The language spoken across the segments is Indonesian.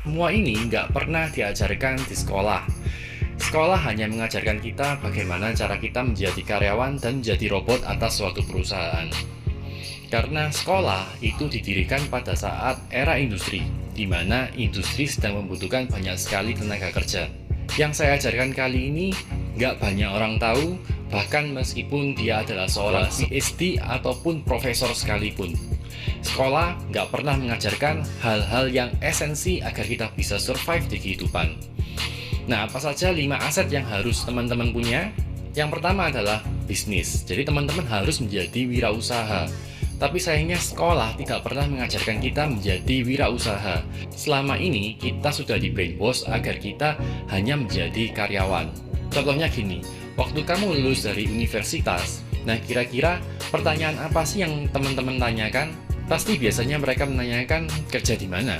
Semua ini nggak pernah diajarkan di sekolah. Sekolah hanya mengajarkan kita bagaimana cara kita menjadi karyawan dan menjadi robot atas suatu perusahaan. Karena sekolah itu didirikan pada saat era industri, di mana industri sedang membutuhkan banyak sekali tenaga kerja. Yang saya ajarkan kali ini nggak banyak orang tahu, bahkan meskipun dia adalah seorang PhD ataupun profesor sekalipun. Sekolah nggak pernah mengajarkan hal-hal yang esensi agar kita bisa survive di kehidupan. Nah, apa saja 5 aset yang harus teman-teman punya? Yang pertama adalah bisnis. Jadi teman-teman harus menjadi wirausaha. Tapi sayangnya sekolah tidak pernah mengajarkan kita menjadi wirausaha. Selama ini kita sudah di brainwash agar kita hanya menjadi karyawan. Contohnya gini, waktu kamu lulus dari universitas, nah kira-kira pertanyaan apa sih yang teman-teman tanyakan? Pasti biasanya mereka menanyakan kerja di mana.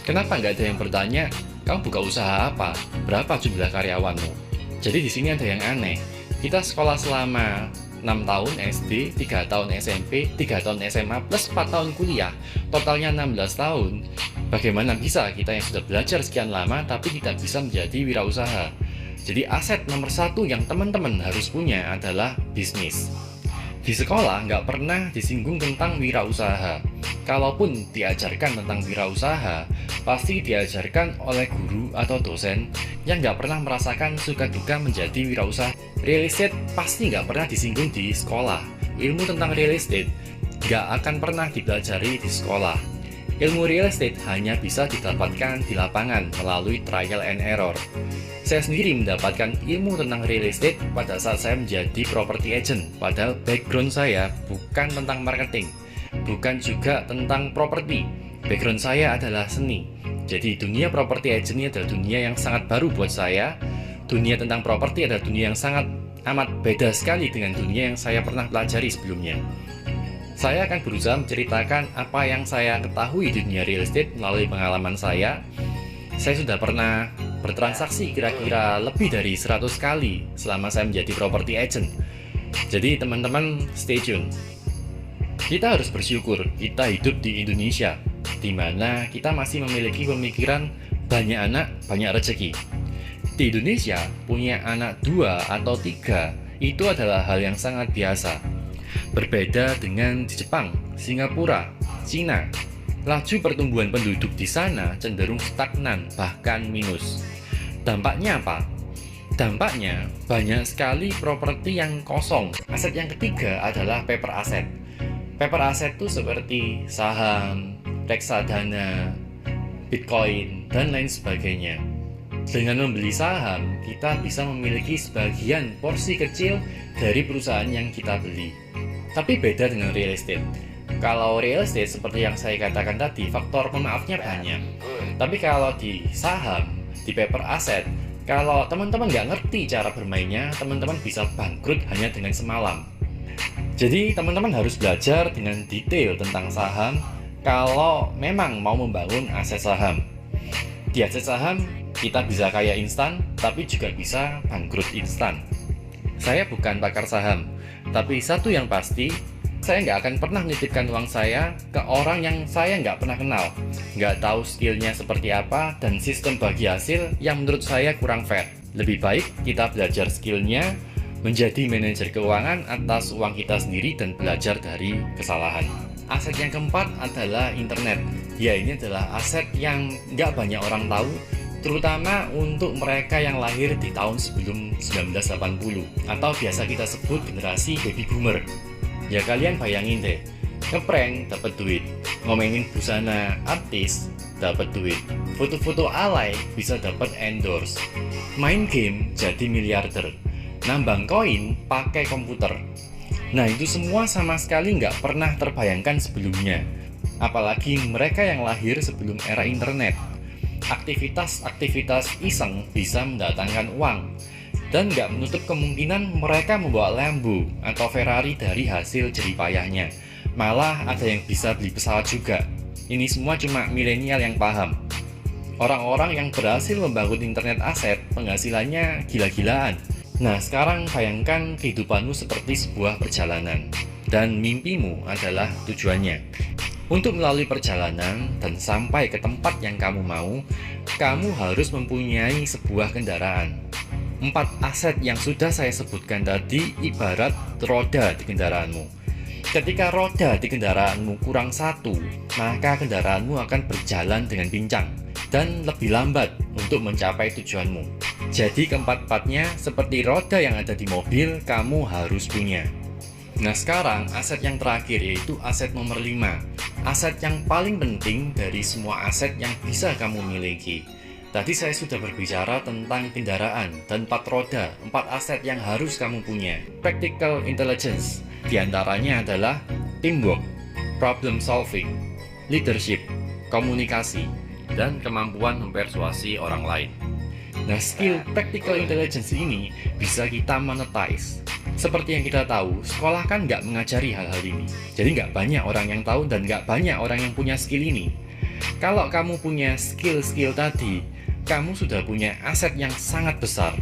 Kenapa nggak ada yang bertanya, kamu buka usaha apa? Berapa jumlah karyawanmu? Jadi di sini ada yang aneh. Kita sekolah selama 6 tahun SD, 3 tahun SMP, 3 tahun SMA, plus 4 tahun kuliah. Totalnya 16 tahun. Bagaimana bisa kita yang sudah belajar sekian lama tapi tidak bisa menjadi wirausaha? Jadi aset nomor satu yang teman-teman harus punya adalah bisnis. Di sekolah nggak pernah disinggung tentang wirausaha. Kalaupun diajarkan tentang wirausaha, pasti diajarkan oleh guru atau dosen yang nggak pernah merasakan suka duka menjadi wirausaha. Real estate pasti nggak pernah disinggung di sekolah. Ilmu tentang real estate nggak akan pernah dipelajari di sekolah. Ilmu real estate hanya bisa didapatkan di lapangan melalui trial and error. Saya sendiri mendapatkan ilmu tentang real estate pada saat saya menjadi property agent. Padahal background saya bukan tentang marketing, bukan juga tentang properti. Background saya adalah seni. Jadi dunia property agent ini adalah dunia yang sangat baru buat saya. Dunia tentang properti adalah dunia yang sangat amat beda sekali dengan dunia yang saya pernah pelajari sebelumnya. Saya akan berusaha menceritakan apa yang saya ketahui di dunia real estate melalui pengalaman saya. Saya sudah pernah bertransaksi kira-kira lebih dari 100 kali selama saya menjadi property agent. Jadi teman-teman stay tune. Kita harus bersyukur kita hidup di Indonesia, di mana kita masih memiliki pemikiran banyak anak, banyak rezeki. Di Indonesia, punya anak 2 atau 3 itu adalah hal yang sangat biasa. Berbeda dengan di Jepang, Singapura, Cina. Laju pertumbuhan penduduk di sana cenderung stagnan, bahkan minus. Dampaknya apa? Dampaknya banyak sekali properti yang kosong. Aset yang ketiga adalah paper asset. Paper asset itu seperti saham, reksadana, bitcoin, dan lain sebagainya. Dengan membeli saham, kita bisa memiliki sebagian porsi kecil dari perusahaan yang kita beli. Tapi beda dengan real estate. Kalau real estate seperti yang saya katakan tadi, faktor pemaafnya banyak. Tapi kalau di saham, di paper asset, kalau teman-teman nggak ngerti cara bermainnya, teman-teman bisa bangkrut hanya dengan semalam. Jadi teman-teman harus belajar dengan detail tentang saham kalau memang mau membangun aset saham. Di aset saham, kita bisa kaya instan, tapi juga bisa bangkrut instan. Saya bukan pakar saham, tapi satu yang pasti, saya nggak akan pernah menitipkan uang saya ke orang yang saya nggak pernah kenal. Nggak tahu skillnya seperti apa dan sistem bagi hasil yang menurut saya kurang fair. Lebih baik kita belajar skillnya, menjadi manajer keuangan atas uang kita sendiri dan belajar dari kesalahan. Aset yang keempat adalah internet. Ya, ini adalah aset yang nggak banyak orang tahu, terutama untuk mereka yang lahir di tahun sebelum 1980 atau biasa kita sebut generasi baby boomer. Ya kalian bayangin deh, ngeprank dapat duit, ngomongin busana artis dapat duit, foto-foto alay bisa dapat endorse, main game jadi miliarder, nambang koin pakai komputer. Nah itu semua sama sekali nggak pernah terbayangkan sebelumnya. Apalagi mereka yang lahir sebelum era internet. Aktivitas-aktivitas iseng bisa mendatangkan uang. Dan nggak menutup kemungkinan mereka membawa Lambo atau Ferrari dari hasil jeripayahnya. Malah ada yang bisa beli pesawat juga. Ini semua cuma milenial yang paham. Orang-orang yang berhasil membangun internet aset, penghasilannya gila-gilaan. Nah sekarang bayangkan kehidupanmu seperti sebuah perjalanan. Dan mimpimu adalah tujuannya. Untuk melalui perjalanan dan sampai ke tempat yang kamu mau, kamu harus mempunyai sebuah kendaraan. 4 aset yang sudah saya sebutkan tadi ibarat roda di kendaraanmu. Ketika roda di kendaraanmu kurang satu, maka kendaraanmu akan berjalan dengan pincang dan lebih lambat untuk mencapai tujuanmu. Jadi keempat-empatnya seperti roda yang ada di mobil, kamu harus punya. Nah sekarang aset yang terakhir yaitu aset nomor 5. Aset yang paling penting dari semua aset yang bisa kamu miliki. Tadi saya sudah berbicara tentang kendaraan dan 4 roda, 4 aset yang harus kamu punya. Practical intelligence, diantaranya adalah teamwork, problem solving, leadership, komunikasi, dan kemampuan mempersuasi orang lain. Nah, skill practical intelligence ini bisa kita monetize. Seperti yang kita tahu, sekolah kan nggak mengajari hal-hal ini. Jadi nggak banyak orang yang tahu dan nggak banyak orang yang punya skill ini. Kalau kamu punya skill-skill tadi, kamu sudah punya aset yang sangat besar.